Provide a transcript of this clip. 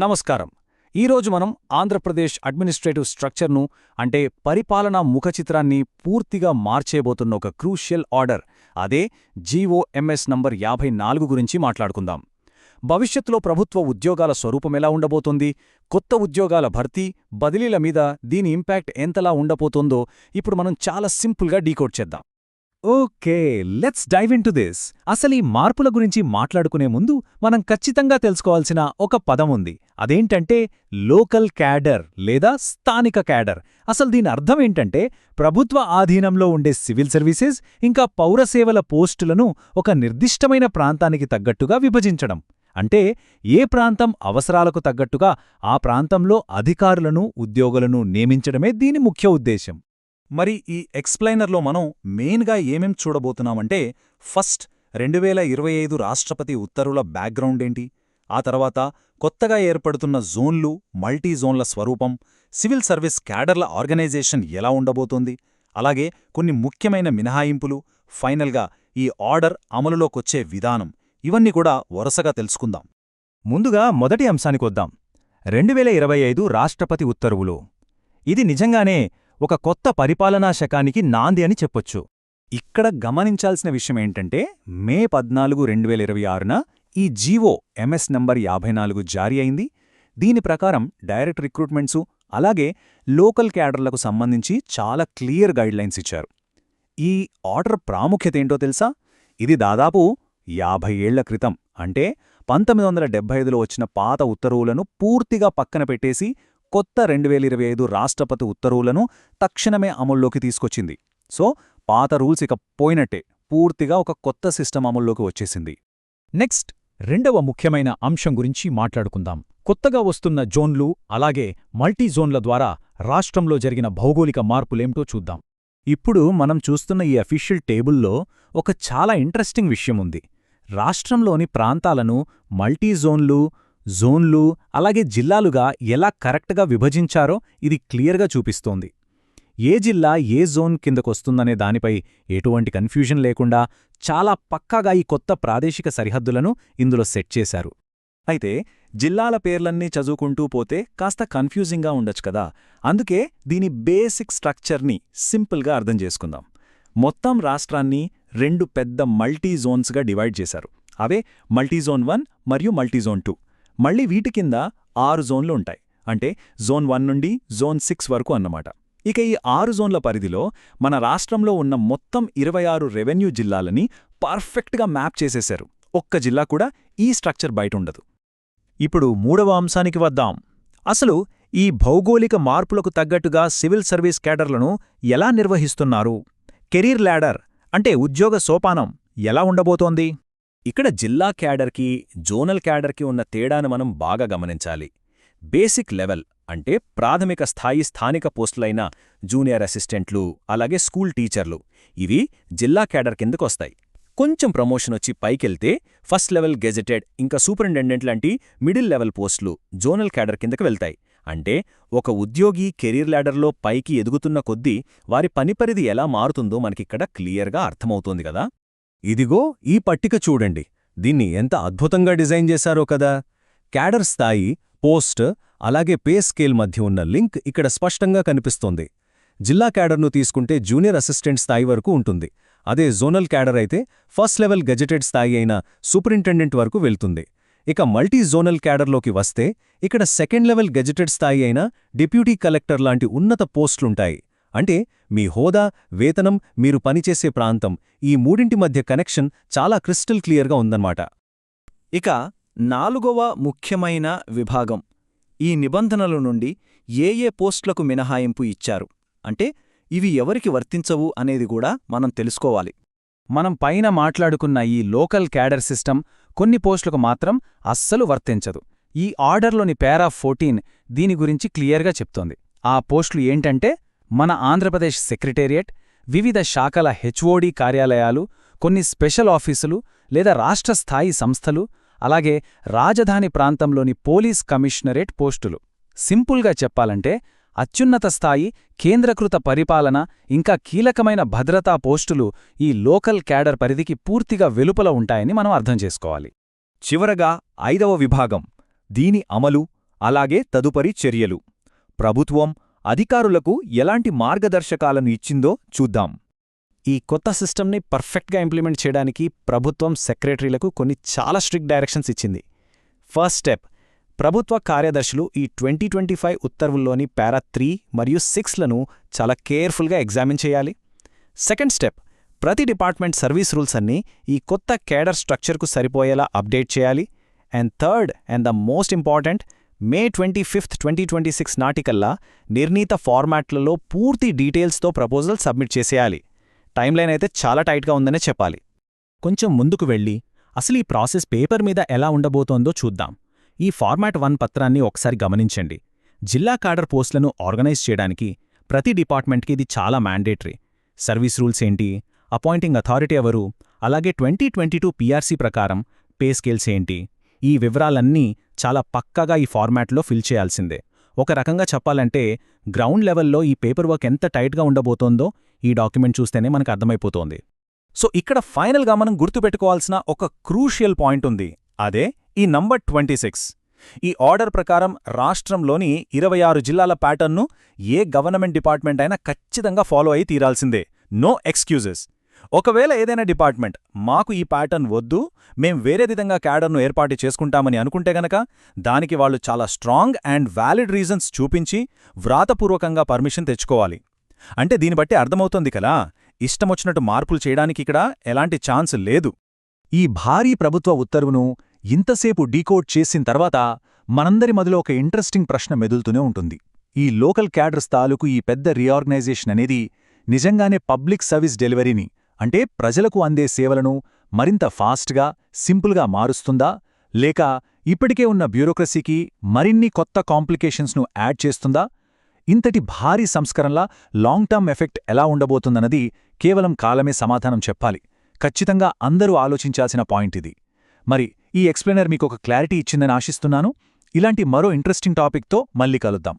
నమస్కారం. ఈరోజు మనం ఆంధ్రప్రదేశ్ అడ్మినిస్ట్రేటివ్ స్ట్రక్చర్ను అంటే పరిపాలనా ముఖచిత్రాన్ని పూర్తిగా మార్చేబోతున్న ఒక క్రూషియల్ ఆర్డర్, అదే జీఓఎంఎస్ నంబర్ 54 గురించి మాట్లాడుకుందాం. భవిష్యత్తులో ప్రభుత్వ ఉద్యోగాల స్వరూపమెలా ఉండబోతోంది, కొత్త ఉద్యోగాల భర్తీ, బదిలీల మీద దీని ఇంపాక్ట్ ఎంతలా ఉండబోతోందో ఇప్పుడు మనం చాలా సింపుల్గా డీకోడ్ చేద్దాం. Okay, let's dive into this. అసలీ మార్పుల గురించి మాట్లాడుకునే ముందు మనం ఖచ్చితంగా తెలుసుకోవాల్సిన ఒక పదం ఉంది. అదేంటంటే లోకల్ క్యాడర్ లేదా స్థానిక క్యాడర్. అసలు దీని అర్థమేంటంటే ప్రభుత్వ ఆధీనంలో ఉండే సివిల్ సర్వీసెస్ ఇంకా పౌరసేవల పోస్టులను ఒక నిర్దిష్టమైన ప్రాంతానికి తగ్గట్టుగా విభజించడం. అంటే ఏ ప్రాంతం అవసరాలకు తగ్గట్టుగా ఆ ప్రాంతంలో అధికారులను, ఉద్యోగులను నియమించడమే దీని ముఖ్య ఉద్దేశం. మరి ఈ ఎక్స్ప్లెయినర్లో మనం మెయిన్గా ఏమేం చూడబోతున్నామంటే, ఫస్ట్ 2025 రాష్ట్రపతి ఉత్తర్వుల బ్యాక్గ్రౌండ్ ఏంటి, ఆ తర్వాత కొత్తగా ఏర్పడుతున్న జోన్లు, మల్టీ జోన్ల స్వరూపం, సివిల్ సర్వీస్ క్యాడర్ల ఆర్గనైజేషన్ ఎలా ఉండబోతోంది, అలాగే కొన్ని ముఖ్యమైన మినహాయింపులు, ఫైనల్గా ఈ ఆర్డర్ అమలులోకొచ్చే విధానం, ఇవన్నీ కూడా వరుసగా తెలుసుకుందాం. ముందుగా మొదటి అంశానికొద్దాం. 2025 రాష్ట్రపతి ఉత్తర్వులు. ఇది నిజంగానే ఒక కొత్త పరిపాలనా శకానికి నాంది అని చెప్పొచ్చు. ఇక్కడ గమనించాల్సిన విషయమేంటంటే, మే 14, 2026న ఈ జీఓఎంఎస్ నంబర్ 54 జారీ అయింది. దీని ప్రకారం డైరెక్ట్ రిక్రూట్మెంట్సు, అలాగే లోకల్ క్యాడర్లకు సంబంధించి చాలా క్లియర్ గైడ్లైన్స్ ఇచ్చారు. ఈ ఆర్డర్ ప్రాముఖ్యతేంటో తెలుసా? ఇది దాదాపు 50 ఏళ్ల క్రితం, అంటే 1975లో వచ్చిన పాత ఉత్తర్వులను పూర్తిగా పక్కన పెట్టేసి కొత్త 2025 రాష్ట్రపతి ఉత్తర్వులను తక్షణమే అమల్లోకి తీసుకొచ్చింది. సో పాత రూల్స్ ఇక పోయినట్టే, పూర్తిగా ఒక కొత్త సిస్టమ్ అమల్లోకి వచ్చేసింది. నెక్స్ట్, రెండవ ముఖ్యమైన అంశం గురించి మాట్లాడుకుందాం. కొత్తగా వస్తున్న జోన్లు, అలాగే మల్టీ జోన్ల ద్వారా రాష్ట్రంలో జరిగిన భౌగోళిక మార్పులేంటో చూద్దాం. ఇప్పుడు మనం చూస్తున్న ఈ అఫీషియల్ టేబుల్లో ఒక చాలా ఇంట్రెస్టింగ్ విషయముంది. రాష్ట్రంలోని ప్రాంతాలను మల్టీ జోన్లు, అలాగే జిల్లాలుగా ఎలా కరెక్ట్గా విభజించారో ఇది క్లియర్గా చూపిస్తోంది. ఏ జిల్లా ఏ జోన్ కిందకొస్తుందనే దానిపై ఎటువంటి కన్ఫ్యూజన్ లేకుండా చాలా పక్కాగా ఈ కొత్త ప్రాదేశిక సరిహద్దులను ఇందులో సెట్ చేశారు. అయితే జిల్లాల పేర్లన్నీ చదువుకుంటూ పోతే కాస్త కన్ఫ్యూజింగ్గా ఉండొచ్చు కదా. అందుకే దీని బేసిక్ స్ట్రక్చర్ని సింపుల్గా అర్థం చేసుకుందాం. మొత్తం రాష్ట్రాన్ని 2 పెద్ద మల్టీ జోన్స్గా డివైడ్ చేశారు. అవే మల్టీజోన్ 1 మరియు మల్టీజోన్ 2. మళ్ళీ వీటి కింద 6 జోన్లు ఉంటాయి. అంటే జోన్ 1 నుండి జోన్ 6 వరకు అన్నమాట. ఇక ఈ 6 జోన్ల పరిధిలో మన రాష్ట్రంలో ఉన్న మొత్తం 26 రెవెన్యూ జిల్లాలని పర్ఫెక్ట్గా మ్యాప్ చేసేశారు. ఒక్క జిల్లా కూడా ఈ స్ట్రక్చర్ బయటుండదు. ఇప్పుడు మూడవ అంశానికి వద్దాం. అసలు ఈ భౌగోళిక మార్పులకు తగ్గట్టుగా సివిల్ సర్వీస్ క్యాడర్లను ఎలా నిర్వహిస్తున్నారు? కెరీర్ ల్యాడర్ అంటే ఉద్యోగ సోపానం ఎలా ఉండబోతోంది? ఇక్కడ జిల్లా క్యాడర్కి, జోనల్ క్యాడర్కి ఉన్న తేడాను మనం బాగా గమనించాలి. బేసిక్ లెవెల్ అంటే ప్రాథమిక స్థాయి స్థానిక పోస్టులైన జూనియర్ అసిస్టెంట్లు, అలాగే స్కూల్ టీచర్లు, ఇవి జిల్లా క్యాడర్ కిందకొస్తాయి. కొంచెం ప్రమోషన్ వచ్చి పైకెళ్తే ఫస్ట్ లెవెల్ గెజెటెడ్ ఇంకా సూపరింటెండెంట్ లాంటి మిడిల్ లెవెల్ పోస్టులు జోనల్ క్యాడర్ కిందకి వెళ్తాయి. అంటే ఒక ఉద్యోగి కెరీర్ ల్యాడర్లో పైకి ఎదుగుతున్న కొద్దీ వారి పనిపరిధి ఎలా మారుతుందో మనకిక్కడ క్లియర్గా అర్థమవుతోంది కదా. ఇదిగో ఈ పట్టిక చూడండి. దీన్ని ఎంత అద్భుతంగా డిజైన్ చేశారో కదా. క్యాడర్ స్థాయి, పోస్ట్, అలాగే పే స్కేల్ మధ్య ఉన్న లింక్ ఇక్కడ స్పష్టంగా కనిపిస్తోంది. జిల్లా క్యాడర్ను తీసుకుంటే జూనియర్ అసిస్టెంట్ స్థాయి వరకు ఉంటుంది. అదే జోనల్ క్యాడర్ అయితే ఫస్ట్ లెవెల్ గెజెటెడ్ స్థాయి అయిన సూపరింటెండెంట్ వరకు వెళ్తుంది. ఇక మల్టీ జోనల్ క్యాడర్లోకి వస్తే ఇక్కడ సెకండ్ లెవెల్ గెజెటెడ్ స్థాయి అయిన డిప్యూటీ కలెక్టర్ లాంటి ఉన్నత పోస్టులుంటాయి. అంటే మీ హోదా, వేతనం, మీరు పనిచేసే ప్రాంతం, ఈ మూడింటి మధ్య కనెక్షన్ చాలా క్రిస్టల్ క్లియర్గా ఉందన్నమాట. ఇక 4వ ముఖ్యమైన విభాగం, ఈ నిబంధనల నుండి ఏ పోస్టులకు మినహాయింపు ఇచ్చారు, అంటే ఇవి ఎవరికి వర్తించవు అనేది కూడా మనం తెలుసుకోవాలి. మనం పైన మాట్లాడుకున్న ఈ లోకల్ క్యాడర్ సిస్టమ్ కొన్ని పోస్టులకు మాత్రం అస్సలు వర్తించదు. ఈ ఆర్డర్లోని పారా 14 దీని గురించి క్లియర్గా చెప్తోంది. ఆ పోస్టులు ఏంటంటే మన ఆంధ్రప్రదేశ్ సెక్రటేరియట్, వివిధ శాఖల హెచ్ఓడి కార్యాలయాలు, కొన్ని స్పెషల్ ఆఫీసులు లేదా రాష్ట్ర స్థాయి సంస్థలు, అలాగే రాజధాని ప్రాంతంలోని పోలీస్ కమిషనరేట్ పోస్టులు. సింపుల్గా చెప్పాలంటే అత్యున్నత స్థాయి కేంద్రకృత పరిపాలన ఇంకా కీలకమైన భద్రతా పోస్టులు ఈ లోకల్ క్యాడర్ పరిధికి పూర్తిగా వెలుపల ఉంటాయని మనం అర్థం చేసుకోవాలి. చివరగా 5వ విభాగం, దీని అమలు అలాగే తదుపరి చర్యలు. ప్రభుత్వం అధికారులకు ఎలాంటి మార్గదర్శకాలను ఇచ్చిందో చూద్దాం. ఈ కొత్త సిస్టమ్ని పర్ఫెక్ట్గా ఇంప్లిమెంట్ చేయడానికి ప్రభుత్వం సెక్రటరీలకు కొన్ని చాలా స్ట్రిక్ట్ డైరెక్షన్స్ ఇచ్చింది. ఫస్ట్ స్టెప్, ప్రభుత్వ కార్యదర్శులు ఈ 2025 ఉత్తర్వుల్లోని పారా 3 మరియు 6లను చాలా కేర్ఫుల్గా ఎగ్జామిన్ చేయాలి. సెకండ్ స్టెప్, ప్రతి డిపార్ట్మెంట్ సర్వీస్ రూల్స్ అన్నీ ఈ కొత్త కేడర్ స్ట్రక్చర్కు సరిపోయేలా అప్డేట్ చేయాలి. And third and the most important, May 25, 2026 నాటికల్లా నిర్ణీత ఫార్మాట్లలో పూర్తి డీటెయిల్స్తో ప్రపోజల్ సబ్మిట్ చేసేయాలి. టైమ్లైన్ అయితే చాలా టైట్గా ఉందనే చెప్పాలి. కొంచెం ముందుకు వెళ్ళి అసలు ఈ ప్రాసెస్ పేపర్ మీద ఎలా ఉండబోతోందో చూద్దాం. ఈ ఫార్మాట్ 1 పత్రాన్ని ఒకసారి గమనించండి. జిల్లా కాడర్ పోస్టులను ఆర్గనైజ్ చేయడానికి ప్రతి డిపార్ట్మెంట్కి ఇది చాలా మ్యాండేటరీ. సర్వీస్ రూల్స్ ఏంటి, అపాయింటింగ్ అథారిటీ ఎవరు, అలాగే 2022 పీఆర్సీ ప్రకారం పే స్కేల్స్ ఏంటి, ఈ వివరాలన్నీ చాలా పక్కాగా ఈ ఫార్మాట్లో ఫిల్ చేయాల్సిందే. ఒక రకంగా చెప్పాలంటే గ్రౌండ్ లెవెల్లో ఈ పేపర్ వర్క్ ఎంత టైట్గా ఉండబోతోందో ఈ డాక్యుమెంట్ చూస్తేనే మనకు అర్థమైపోతోంది. సో ఇక్కడ ఫైనల్గా మనం గుర్తుపెట్టుకోవాల్సిన ఒక క్రూషియల్ పాయింట్ ఉంది. అదే ఈ నంబర్ 26. ఈ ఆర్డర్ ప్రకారం రాష్ట్రంలోని 26 జిల్లాల ప్యాటర్న్ను ఏ గవర్నమెంట్ డిపార్ట్మెంట్ అయినా ఖచ్చితంగా ఫాలో అయి తీరాల్సిందే. No excuses. ఒకవేళ ఏదైనా డిపార్ట్మెంట్ మాకు ఈ ప్యాటర్న్ వద్దు, మేం వేరే విధంగా క్యాడర్ను ఏర్పాటు చేసుకుంటామని అనుకుంటే గనక దానికి వాళ్ళు చాలా స్ట్రాంగ్ అండ్ వ్యాలిడ్ రీజన్స్ చూపించి వ్రాతపూర్వకంగా పర్మిషన్ తెచ్చుకోవాలి. అంటే దీన్ని బట్టి అర్థమవుతోంది కదా, ఇష్టమొచ్చినట్టు మార్పులు చేయడానికి ఇక్కడ ఎలాంటి ఛాన్స్ లేదు. ఈ భారీ ప్రభుత్వ ఉత్తర్వును ఇంతసేపు డీకోడ్ చేసిన తర్వాత మనందరి మదిలో ఒక ఇంట్రెస్టింగ్ ప్రశ్న మెదులుతూనే ఉంటుంది. ఈ లోకల్ క్యాడర్స్ తాలూకు ఈ పెద్ద రీఆర్గనైజేషన్ అనేది నిజంగానే పబ్లిక్ సర్వీస్ డెలివరీని, అంటే ప్రజలకు అందే సేవలను మరింత ఫాస్ట్గా, సింపుల్గా మారుస్తుందా, లేక ఇప్పటికే ఉన్న బ్యూరోక్రసీకి మరిన్ని కొత్త కాంప్లికేషన్స్ను యాడ్ చేస్తుందా? ఇంతటి భారీ సంస్కరణల లాంగ్ టర్మ్ ఎఫెక్ట్ ఎలా ఉండబోతుందన్నది కేవలం కాలమే సమాధానం చెప్పాలి. ఖచ్చితంగా అందరూ ఆలోచించాల్సిన పాయింట్ ఇది. మరి ఈ ఎక్స్ప్లెయినర్ మీకొక క్లారిటీ ఇచ్చిందని ఆశిస్తున్నాను. ఇలాంటి మరో ఇంట్రెస్టింగ్ టాపిక్తో మళ్ళీ కలుద్దాం.